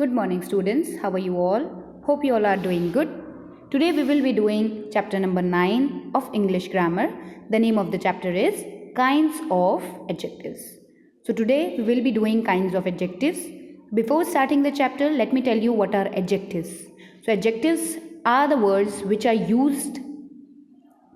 Good morning students, how are you all? Hope you all are doing good. Today we will be doing chapter number 9 of English grammar. The name of the chapter is Kinds of Adjectives. So today we will be doing kinds of adjectives. Before starting the chapter, let me tell you what are adjectives. So adjectives are the words which are used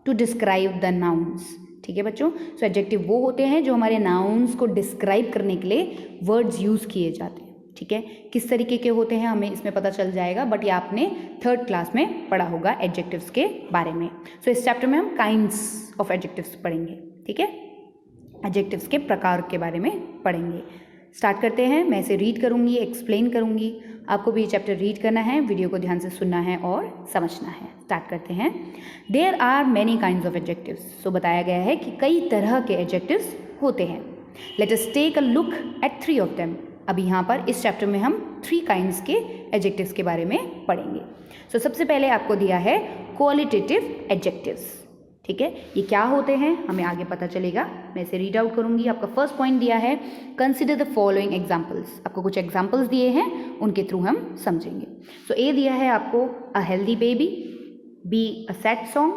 to describe the nouns. ठीक है बच्चों. सो adjective वो होते हैं जो हमारे nouns को describe करने के लिए वर्ड्स यूज़ किए जाते हैं. ठीक है, किस तरीके के होते हैं हमें इसमें पता चल जाएगा, बट ये आपने थर्ड क्लास में पढ़ा होगा एडजेक्टिव्स के बारे में. सो इस चैप्टर में हम काइंड्स ऑफ एडजेक्टिव्स पढ़ेंगे. ठीक है, एडजेक्टिव्स के प्रकार के बारे में पढ़ेंगे. स्टार्ट करते हैं. मैं इसे रीड करूँगी, एक्सप्लेन करूँगी. आपको भी ये चैप्टर रीड करना है, वीडियो को ध्यान से सुनना है और समझना है. स्टार्ट करते हैं. There are many kinds of adjectives. So बताया गया है कि कई तरह के एडजेक्टिव्स होते हैं. Let us take a look at 3 of them. अभी यहाँ पर इस चैप्टर में हम 3 काइंड्स के एडजेक्टिव्स के बारे में पढ़ेंगे. सो सबसे पहले आपको दिया है क्वालिटेटिव एडजेक्टिव्स. ठीक है, ये क्या होते हैं हमें आगे पता चलेगा. मैं इसे रीड आउट करूँगी. आपका फर्स्ट पॉइंट दिया है कंसिडर द फॉलोइंग एग्जाम्पल्स. आपको कुछ एग्जाम्पल्स दिए हैं, उनके थ्रू हम समझेंगे. सो ए दिया है आपको a healthy baby, B a sad song,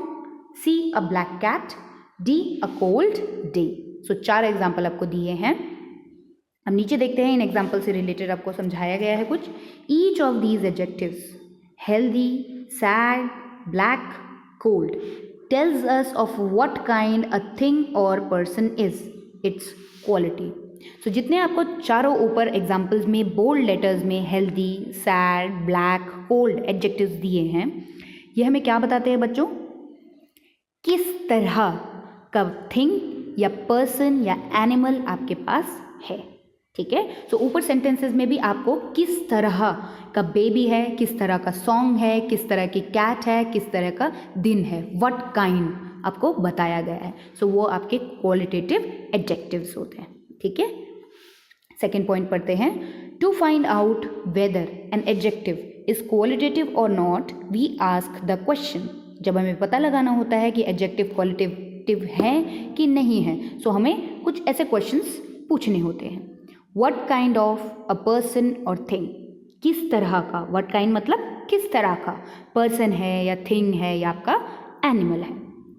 C a black cat, D a cold day. So 4 example आपको दिए हैं. अब नीचे देखते हैं इन एग्जाम्पल से रिलेटेड आपको समझाया गया है कुछ. Each of these adjectives healthy, sad, black, cold tells us of what kind a thing or person is, its quality. So जितने आपको चारों ऊपर एग्जाम्पल्स में बोल्ड लेटर्स में healthy, sad, black, cold adjectives दिए हैं, ये हमें क्या बताते हैं बच्चों? किस तरह का थिंग या पर्सन या एनिमल आपके पास है. ठीक है, सो ऊपर सेंटेंसेस में भी आपको किस तरह का बेबी है, किस तरह का सॉन्ग है, किस तरह की कैट है, किस तरह का दिन है, व्हाट काइंड आपको बताया गया है. सो वो आपके क्वालिटेटिव एडजेक्टिव्स होते हैं. ठीक है, सेकेंड पॉइंट पढ़ते हैं. To find out whether an adjective is qualitative or not, we ask the question. जब हमें पता लगाना होता है कि एडजेक्टिव क्वालिटेटिव है कि नहीं है, सो हमें कुछ ऐसे क्वेश्चंस पूछने होते हैं. What kind of a person or thing, किस तरह का. What kind मतलब किस तरह का पर्सन है या थिंग है या आपका एनिमल है.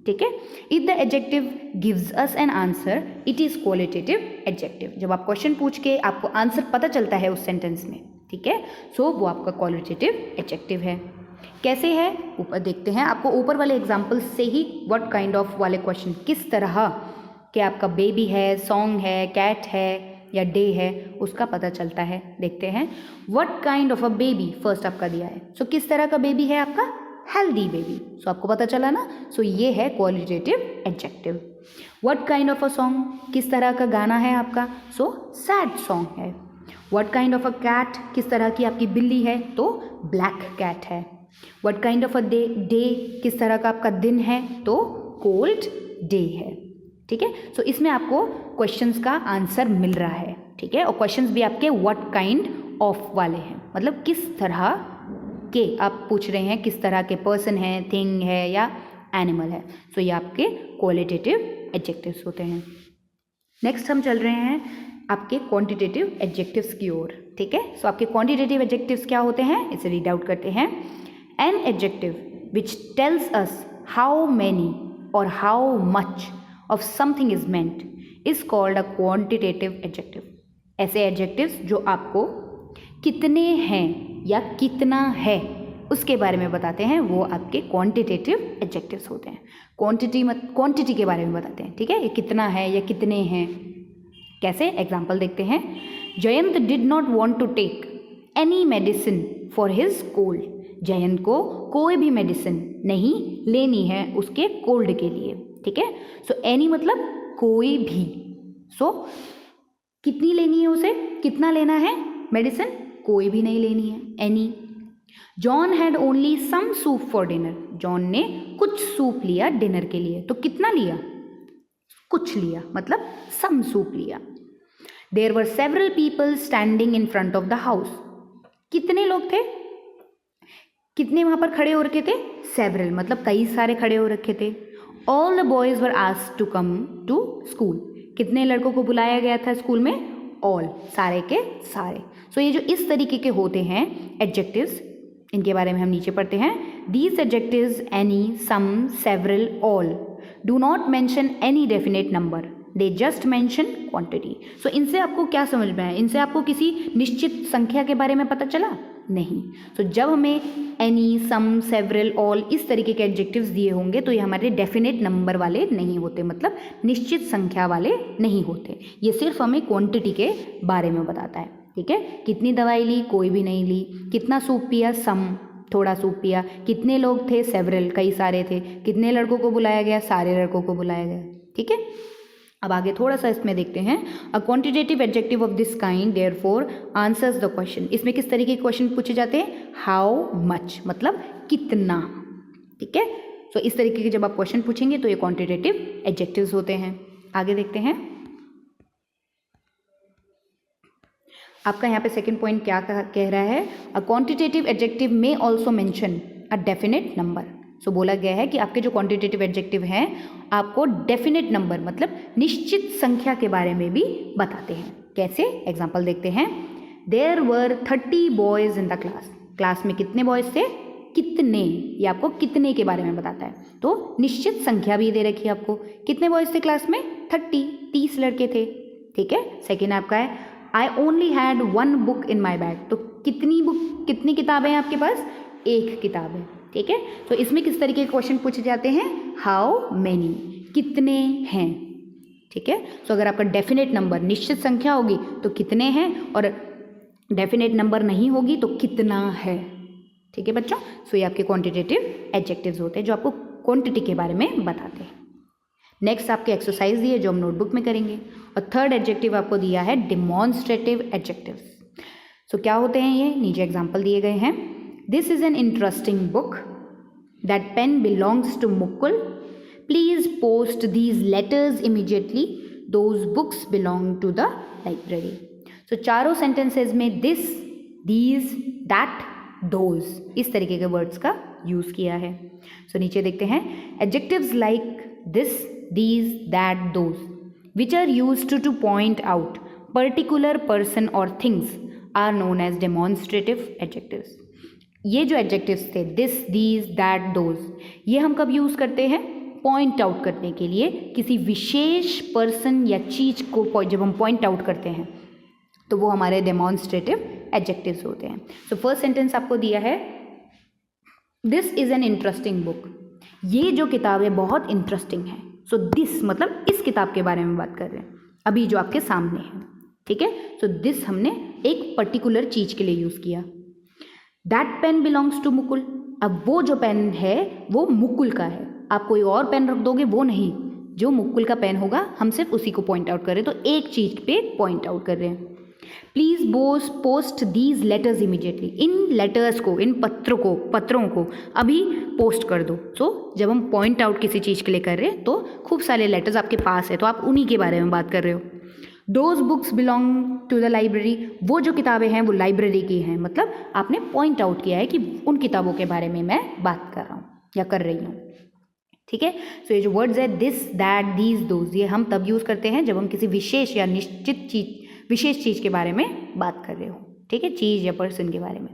ठीक है, if the adjective gives us an answer it is qualitative adjective. जब आप क्वेश्चन पूछ के आपको आंसर पता चलता है उस सेंटेंस में, ठीक है, सो वो आपका क्वालिटेटिव एडजेक्टिव है. कैसे है ऊपर देखते हैं. आपको ऊपर वाले एग्जाम्पल से ही व्हाट काइंड ऑफ वाले क्वेश्चन, किस तरह के आपका बेबी है, सॉन्ग है, कैट है या डे है, उसका पता चलता है. देखते हैं. What kind of a baby first आपका दिया है. सो किस तरह का बेबी है आपका? Healthy baby. सो आपको पता चला ना. सो ये है qualitative adjective. What kind of a song, किस तरह का गाना है आपका? सो सैड सॉन्ग है. What kind of a cat, किस तरह की आपकी बिल्ली है? तो ब्लैक कैट है. What kind of a day, किस तरह का आपका दिन है? तो कोल्ड डे है. ठीक है, सो इसमें आपको क्वेश्चंस का आंसर मिल रहा है. ठीक है, और क्वेश्चंस भी आपके व्हाट काइंड ऑफ वाले हैं, मतलब किस तरह के आप पूछ रहे हैं, किस तरह के पर्सन है, थिंग है या एनिमल है. सो ये आपके क्वालिटेटिव एडजेक्टिव्स होते हैं. नेक्स्ट हम चल रहे हैं आपके क्वांटिटेटिव एडजेक्टिव्स की ओर. ठीक है, सो आपके क्वांटिटेटिव एडजेक्टिव्स क्या होते हैं, इसे रीड आउट करते हैं. An adjective which tells us how many or how much of something is meant is called a quantitative adjective. ऐसे adjectives जो आपको कितने हैं या कितना है उसके बारे में बताते हैं, वो आपके quantitative adjectives होते हैं. क्वांटिटी के बारे में बताते हैं. ठीक है, ये कितना है या कितने हैं. कैसे, एग्जाम्पल देखते हैं. Jayant did not want to take any medicine for his cold. Jayant को कोई भी मेडिसिन नहीं लेनी है उसके कोल्ड के लिए. ठीक है, सो एनी मतलब कोई भी. सो कितनी लेनी है उसे, कितना लेना है मेडिसिन? कोई भी नहीं लेनी है, any. John had only some soup for dinner. John ने कुछ सूप लिया डिनर के लिए. तो कितना लिया? कुछ लिया, मतलब सम सूप लिया. There were several people standing in front of the house. कितने लोग थे, कितने वहां पर खड़े हो रखे थे? सेवरल मतलब कई सारे खड़े हो रखे थे. All the boys were asked to come to school. कितने लड़कों को बुलाया गया था स्कूल में? ऑल, सारे के सारे. सो ये जो इस तरीके के होते हैं एडजेक्टिव्स, इनके बारे में हम नीचे पढ़ते हैं. These adjectives any, some, several, all do not mention any definite number, they just mention quantity. So इनसे आपको क्या समझ में आया? इनसे आपको किसी निश्चित संख्या के बारे में पता चला? नहीं. सो जब हमें एनी, सम, सेवरल, ऑल इस तरीके के एडजेक्टिव्स दिए होंगे तो ये हमारे डेफिनेट नंबर वाले नहीं होते, मतलब निश्चित संख्या वाले नहीं होते. ये सिर्फ हमें क्वांटिटी के बारे में बताता है. ठीक है. कितनी दवाई ली? कोई भी नहीं ली. कितना सूप पिया? सम, थोड़ा सूप पिया. कितने लोग थे? सेवरल, कई सारे थे. कितने लड़कों को बुलाया गया? सारे लड़कों को बुलाया गया. ठीक है. अब आगे थोड़ा सा इसमें देखते हैं. अ quantitative adjective of this kind therefore answers the question. इसमें किस तरीके के क्वेश्चन पूछे जाते हैं? हाउ मच, मतलब कितना. ठीक है. सो इस तरीके के जब आप क्वेश्चन पूछेंगे तो ये क्वांटिटेटिव एडजेक्टिव्स होते हैं. आगे देखते हैं. आपका यहाँ पे सेकंड पॉइंट क्या कह रहा है? A quantitative adjective may also mention a definite number. So बोला गया है कि आपके जो क्वांटिटेटिव एडजेक्टिव हैं आपको डेफिनेट नंबर, मतलब निश्चित संख्या के बारे में भी बताते हैं. कैसे? एग्जाम्पल देखते हैं. There were 30 boys in the class. Class में कितने बॉयज थे? कितने. ये आपको कितने के बारे में बताता है. तो निश्चित संख्या भी दे रखी है आपको. कितने बॉयज थे क्लास में? 30 लड़के थे. ठीक है. सेकेंड आपका है I only had 1 book in my bag. तो कितनी किताबें हैं आपके पास? 1 किताब है. ठीक है. तो इसमें किस तरीके के क्वेश्चन पूछे जाते हैं? हाउ मेनी, कितने हैं. ठीक है. तो अगर आपका डेफिनेट नंबर निश्चित संख्या होगी तो कितने हैं, और डेफिनेट नंबर नहीं होगी तो कितना है. ठीक है बच्चों. सो ये आपके क्वांटिटेटिव एडजेक्टिव्स होते हैं जो आपको क्वांटिटी के बारे में बताते हैं. नेक्स्ट आपके एक्सरसाइज दी है जो हम नोटबुक में करेंगे. और थर्ड एडजेक्टिव आपको दिया है डिमॉन्स्ट्रेटिव एडजेक्टिव्स. सो क्या होते हैं ये? नीचे एग्जाम्पल दिए गए हैं. This is an interesting book. That pen belongs to Mukul. Please post these letters immediately. Those books belong to the library. So चारों सेंटेंसेज में दिस, दीज, दैट, दोज इस तरीके के वर्ड्स का यूज किया है. सो नीचे देखते हैं. Adjectives like this, these, that, those, which are used to point out particular person or things are known as demonstrative adjectives. ये जो adjectives थे this, these, that, those, ये हम कब यूज़ करते हैं? पॉइंट आउट करने के लिए किसी विशेष पर्सन या चीज़ को जब हम पॉइंट आउट करते हैं तो वो हमारे डेमॉन्स्ट्रेटिव एडजेक्टिव्स होते हैं. सो फर्स्ट सेंटेंस आपको दिया है this is an interesting book. ये जो किताब है बहुत इंटरेस्टिंग है. सो दिस मतलब इस किताब के बारे में बात कर रहे हैं अभी जो आपके सामने है. ठीक है. सो दिस हमने एक पर्टिकुलर चीज के लिए यूज किया. That pen belongs to Mukul. अब वो जो पेन है वो मुकुल का है. आप कोई और पेन रख दोगे वो नहीं, जो मुकुल का पेन होगा हम सिर्फ उसी को पॉइंट आउट कर रहे हैं. तो एक चीज पे पॉइंट आउट कर रहे हैं. Please post these letters immediately. In letters को, इन पत्रों को अभी पोस्ट कर दो. सो जब हम पॉइंट आउट किसी चीज़ के लिए कर रहे हैं तो खूब सारे लेटर्स आपके पास है तो आप उन्हीं के बारे में बात कर रहे हो. Those books belong to the library. वो जो किताबें हैं वो लाइब्रेरी की हैं, मतलब आपने पॉइंट आउट किया है कि उन किताबों के बारे में मैं बात कर रहा हूँ या कर रही हूँ. ठीक है. सो ये जो वर्ड्स है दिस, दैट, दीज, दोज, ये हम तब यूज़ करते हैं जब हम किसी विशेष या विशेष चीज़ के बारे में बात कर रहे हो. ठीक है. चीज़ या पर्सन के बारे में.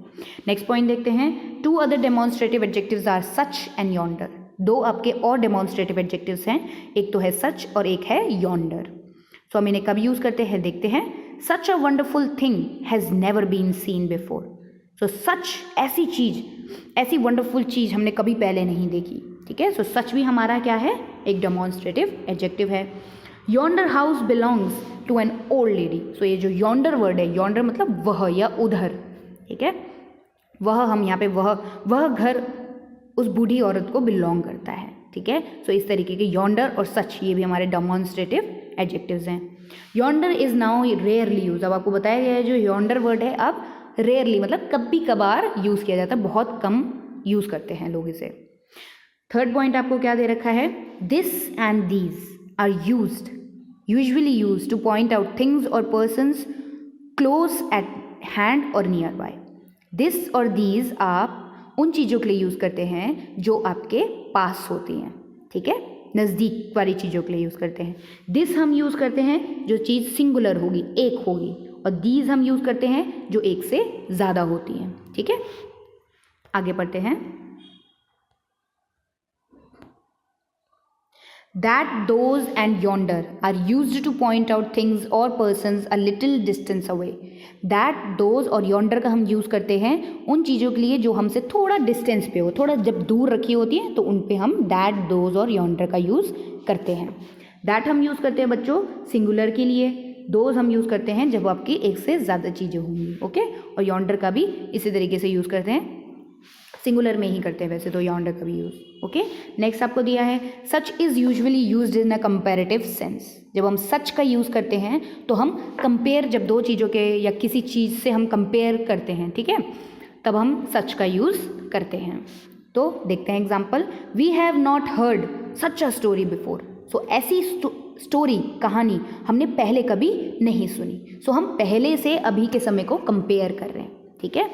नेक्स्ट पॉइंट देखते हैं. 2 other demonstrative adjectives are such and yonder. 2 आपके और डेमॉन्स्ट्रेटिव एडजेक्टिव्स हैं. एक तो है सच और एक है यॉन्डर. सो हम इन्हें कब यूज़ करते हैं देखते हैं. Such a wonderful thing has never been seen before. So such, ऐसी चीज़, ऐसी वंडरफुल चीज़ हमने कभी पहले नहीं देखी. ठीक है. सो सच भी हमारा क्या है? एक डेमॉन्स्ट्रेटिव एडजेक्टिव है. Yonder house belongs to an old lady. So ये जो यॉन्डर वर्ड है, यॉन्डर मतलब वह या उधर. ठीक है. वह, हम यहाँ पे वह घर उस बूढ़ी औरत को बिलोंग करता है. ठीक है. सो इस तरीके के यॉन्डर और सच ये भी हमारे डेमॉन्स्ट्रेटिव एडजेक्टिव्स हैं. Yonder is now rarely use. अब आपको बताया गया है जो यॉन्डर वर्ड है अब रेयरली मतलब कभी कभार यूज़ किया जाता है, बहुत कम यूज़ करते हैं लोग इसे. थर्ड पॉइंट आपको क्या दे रखा है? This and these are usually used to point out things or persons close at hand or nearby. This और these आप उन चीज़ों के लिए यूज़ करते हैं जो आपके पास होती हैं. ठीक है. नज़दीक वाली चीज़ों के लिए यूज़ करते हैं. दिस हम यूज़ करते हैं जो चीज़ सिंगुलर होगी, एक होगी, और दीज हम यूज़ करते हैं जो एक से ज़्यादा होती हैं, ठीक है। आगे पढ़ते हैं। That, those and yonder are used to point out things or persons a little distance away. That, those और yonder का हम यूज़ करते हैं उन चीज़ों के लिए जो हमसे थोड़ा डिस्टेंस पे हो, थोड़ा जब दूर रखी होती हैं तो उन पे हम that, those और yonder का यूज़ करते हैं। that हम यूज़ करते हैं बच्चों सिंगुलर के लिए, those हम यूज़ करते हैं जब आपकी एक से ज़्यादा चीज़ें होंगी, ओके। और yonder का भी इसी तरीके से यूज़ करते हैं, सिंगुलर में ही करते हैं वैसे तो yonder का भी यूज़, ओके। नेक्स्ट आपको दिया है such is usually used in a comparative sense. जब हम सच का यूज़ करते हैं तो हम कंपेयर, जब दो चीज़ों के या किसी चीज़ से हम कंपेयर करते हैं, ठीक है, तब हम सच का यूज़ करते हैं। तो देखते हैं example. We have not heard such a story before. So ऐसी स्टोरी, कहानी हमने पहले कभी नहीं सुनी। सो हम पहले से अभी के समय को कंपेयर कर रहे हैं, ठीक है।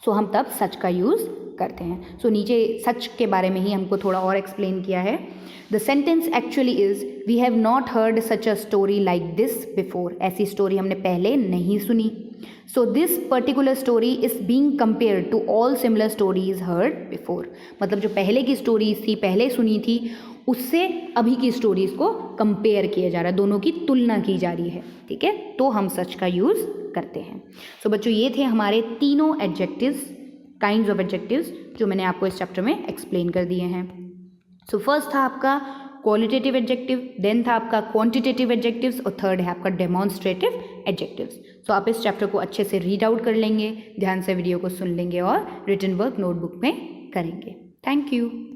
सो हम तब सच का यूज़ करते हैं। सो नीचे सच के बारे में ही हमको थोड़ा और एक्सप्लेन किया है। The sentence actually is we have not heard such a story like this before. ऐसी स्टोरी हमने पहले नहीं सुनी। So this particular story is being compared to all similar stories heard before. मतलब जो पहले की स्टोरीज थी, पहले सुनी थी, उससे अभी की स्टोरीज़ को कंपेयर किया जा रहा है, दोनों की तुलना की जा रही है, ठीक है। तो हम सच का यूज़ करते हैं। सो बच्चों ये थे हमारे तीनों एडजेक्टिव्स, काइंड्स ऑफ एडजेक्टिव्स जो मैंने आपको इस चैप्टर में एक्सप्लेन कर दिए हैं। सो फर्स्ट था आपका क्वालिटेटिव एडजेक्टिव, देन था आपका क्वांटिटेटिव एडजेक्टिव्स और थर्ड है आपका डेमोन्स्ट्रेटिव एडजेक्टिव्स। सो आप इस चैप्टर को अच्छे से रीड आउट कर लेंगे, ध्यान से वीडियो को सुन लेंगे और रिटन वर्क नोटबुक में करेंगे। Thank you.